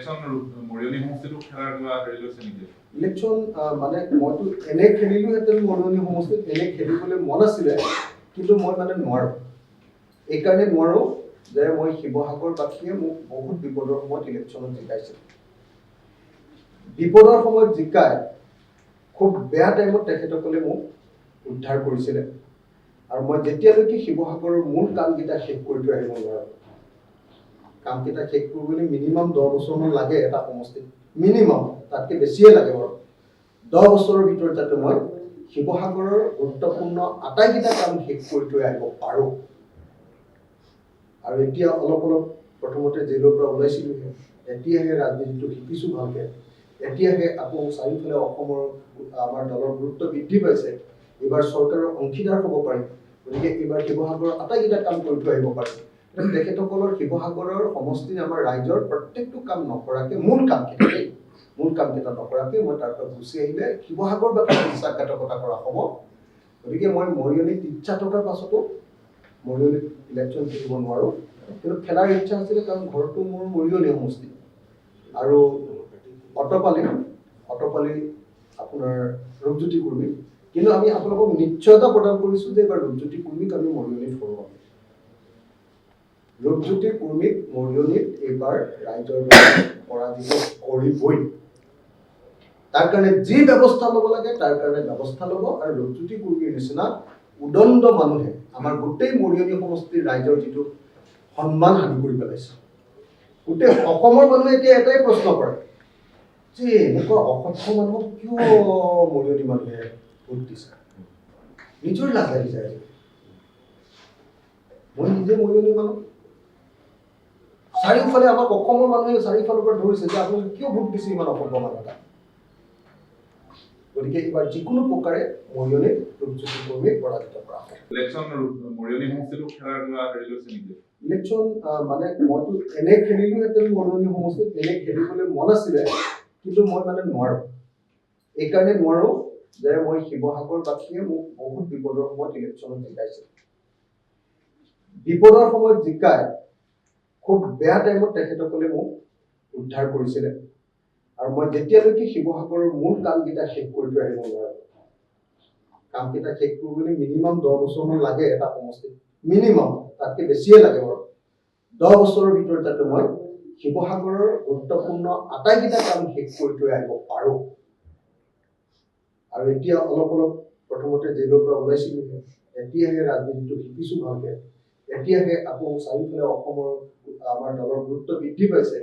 Election Mariani সমষ্টিটো খেলাৰ কিবা হেৰি লৈছে নেকি? ইলেকশ্যন মানে মইতো এনে খেলিলোহেঁতেন মৰিয়নি সমষ্টিত, এনে খেলিবলৈ মন আছিলে, কিন্তু মই মানে নোৱাৰোঁ। এইকাৰণে নোৱাৰোঁ যে মই শিৱসাগৰবাসীয়ে মোক বহুত বিপদৰ সময়ত ইলেকশ্যনত জিকাইছিল। বিপদৰ সময়ত জিকাই খুব বেয়া টাইমত তেখেতসকলে মোক উদ্ধাৰ কৰিছিলে। আৰু মই যেতিয়ালৈকে শিৱসাগৰৰ মূল কামকেইটা শেষ কৰি থৈ আহিব নোৱাৰোঁ, কামকেইটা শেষ কৰিবলৈ মিনিমাম 10 বছৰমান লাগে এটা সমষ্টিত, মিনিমাম, তাতকৈ বেছিয়ে লাগে বাৰু। 10 বছৰৰ ভিতৰত যাতে মই শিৱসাগৰৰ গুৰুত্বপূৰ্ণ আটাইকেইটা কাম শেষ কৰি থৈ আহিব পাৰোঁ। আৰু এতিয়া অলপ অলপ প্ৰথমতে জেলৰ পৰা ওলাইছিলোঁহে, এতিয়াহে ৰাজনীতিটো শিকিছোঁ ভালকৈ, এতিয়াহে আকৌ চাৰিওফালে অসমৰ আমাৰ দলৰ গুৰুত্ব বৃদ্ধি পাইছে। এইবাৰ চৰকাৰৰ অংশীদাৰ হ'ব পাৰিম, গতিকে এইবাৰ শিৱসাগৰৰ আটাইকেইটা কাম কৰি থৈ আহিব পাৰিম। তেখেতসকলৰ শিৱসাগৰৰ সমষ্টিৰ আমাৰ ৰাইজৰ প্ৰত্যেকটো কাম নকৰাকৈ মূল কামকেইটা নকৰাকৈ মই তাৰ পৰা গুচি আহিলে শিৱসাগৰবাসীক বিশ্বাসঘাতকতা কৰা হ'ব। গতিকে মই মৰিয়নিত ইচ্ছা থকাৰ পাছতো মৰিয়নিত ইলেকশ্যন খেলিব নোৱাৰোঁ, কিন্তু খেলাৰ ইচ্ছা আছিলে, কাৰণ ঘৰটো মোৰ মৰিয়নি সমষ্টি। আৰু অটপালি আপোনাৰ ৰূপজ্যোতি কুৰ্মী, কিন্তু আমি আপোনালোকক নিশ্চয়তা প্ৰদান কৰিছোঁ যে এইবাৰ ৰূপজ্যোতি কুৰ্মীক আমি মৰিয়নিত হৰুৱাম। ৰূপজ্যোতি কুৰ্মীক মৰিয়নিত এইবাৰ ৰাইজৰ পৰাজিত কৰিবই। তাৰ কাৰণে যি ব্যৱস্থা ল'ব লাগে তাৰ কাৰণে ব্যৱস্থা ল'ব। আৰু ৰূপজ্যোতি কুৰ্মীৰ নিচিনা উদণ্ড মানুহে আমাৰ গোটেই মৰিয়নি সমষ্টিৰ ৰাইজৰ যিটো সন্মান হানি কৰি পেলাইছে। গোটেই অসমৰ মানুহে এতিয়া এটাই প্ৰশ্ন কৰে যে এনেকুৱা অসভ্য মানুহক কিয় মৰিয়নি মানুহে ভোট দিছে। নিজৰ লাজ লাগি যায়। মই নিজে মৰিয়নি মানুহ, চাৰিওফালে আমাক অসমৰ মানুহে চাৰিওফালৰ পৰা ধৰিছে যে আপোনালোকে কিয় ভোট দিছে ইমান অসভ্য মানুহ এটা। গতিকে এইবাৰ যিকোনো প্ৰকাৰে মৰিয়নিত ৰূপজ্যোতি কুৰ্মীক পৰাজিত কৰা হয়। ইলেকশন মৰিয়নি সমষ্টিটো খেলাৰ কিবা হেৰি লৈছে নেকি? ইলেকশ্যন মানে মইতো এনে খেলিলোহেঁতেন মৰিয়নি সমষ্টিত, এনে খেলিবলৈ মন আছিলে, কিন্তু মই মানে নোৱাৰোঁ। এইকাৰণে নোৱাৰোঁ যে মই শিৱসাগৰবাসীয়ে মোক বহুত বিপদৰ সময়ত ইলেকশ্যনত জিকাইছিল। বিপদৰ সময়ত জিকাই খুব বেয়া টাইমত তেখেতসকলে মোক উদ্ধাৰ কৰিছিলে। আৰু মই যেতিয়ালৈকে শিৱসাগৰৰ মূল কামকেইটা শেষ কৰি থৈ আহিব নোৱাৰোঁ, কামকেইটা শেষ কৰিবলৈ মিনিমাম 10 বছৰমান লাগে এটা সমষ্টিত, মিনিমাম, তাতকৈ বেছিয়ে লাগে বাৰু। 10 বছৰৰ ভিতৰত যাতে মই শিৱসাগৰৰ গুৰুত্বপূৰ্ণ আটাইকেইটা কাম শেষ কৰি থৈ আহিব পাৰোঁ। আৰু এতিয়া অলপ অলপ প্ৰথমতে জেলৰ পৰা ওলাইছিলোঁহে, এতিয়াহে ৰাজনীতিটো শিকিছোঁ ভালকৈ, এতিয়াহে আকৌ চাৰিওফালে অসমৰ আমাৰ দলৰ গুৰুত্ব বৃদ্ধি পাইছে।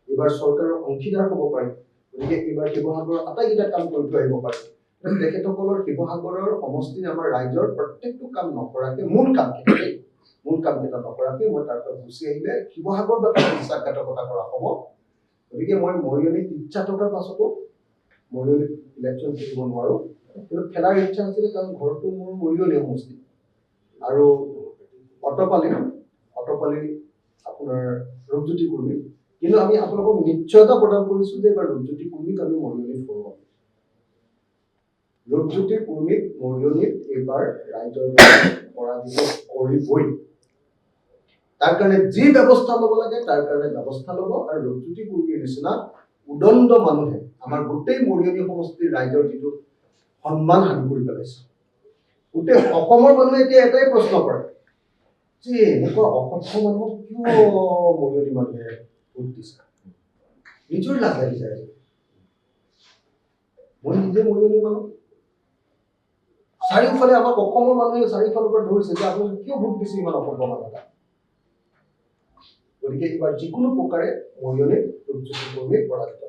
এইবাৰ চৰকাৰৰ অংশীদাৰ হ'ব পাৰিম, গতিকে এইবাৰ শিৱসাগৰৰ আটাইকেইটা কাম কৰি থৈ আহিব পাৰিম। তেখেতসকলৰ শিৱসাগৰৰ সমষ্টিৰ আমাৰ ৰাইজৰ প্ৰত্যেকটো কাম নকৰাকৈ মূল কামকেইটা নকৰাকৈ মই তাৰ পৰা গুচি আহিলে শিৱসাগৰবাসীক বিশ্বাসঘাতকতা কৰা হ'ব। গতিকে মই মৰিয়নিত ইচ্ছা থকাৰ পাছতো মৰিয়নিত ইলেকশ্যন খেলিব নোৱাৰোঁ, কিন্তু খেলাৰ ইচ্ছা আছিলে, কাৰণ ঘৰটো মোৰ মৰিয়নি সমষ্টি। আৰু অটপালি আপোনাৰ ৰূপজ্যোতি কুৰ্মী, কিন্তু আমি আপোনালোকক নিশ্চয়তা প্ৰদান কৰিছোঁ যে এইবাৰ ৰূপজ্যোতি কুৰ্মীক আমি মৰিয়নিত হৰুৱাম। ৰূপজ্যোতি কুৰ্মীক মৰিয়নিত এইবাৰ ৰাইজৰ পৰাজিত কৰিবই। তাৰ কাৰণে যি ব্যৱস্থা ল'ব লাগে তাৰ কাৰণে ব্যৱস্থা ল'ব। আৰু ৰূপজ্যোতি কুৰ্মীৰ নিচিনা উদণ্ড মানুহে আমাৰ গোটেই মৰিয়নি সমষ্টিৰ ৰাইজৰ যিটো সন্মান হানি কৰি পেলাইছে। গোটেই অসমৰ মানুহে এতিয়া এটাই প্ৰশ্ন কৰে যে এনেকুৱা অসভ্য মানুহক কিয় মৰিয়নি মানুহে ভোট দিছে। নিজৰ লাজ লাগি যায়। মই নিজে মৰিয়নি মানুহ, চাৰিওফালে আমাক অসমৰ মানুহে চাৰিওফালৰ পৰা ধৰিছে যে আপোনালোকে কিয় ভোট দিছে ইমান অসভ্য মানুহ এটা। গতিকে এইবাৰ যিকোনো প্ৰকাৰে মৰিয়নিত ৰূপজ্যোতি কুৰ্মীক পৰাজিত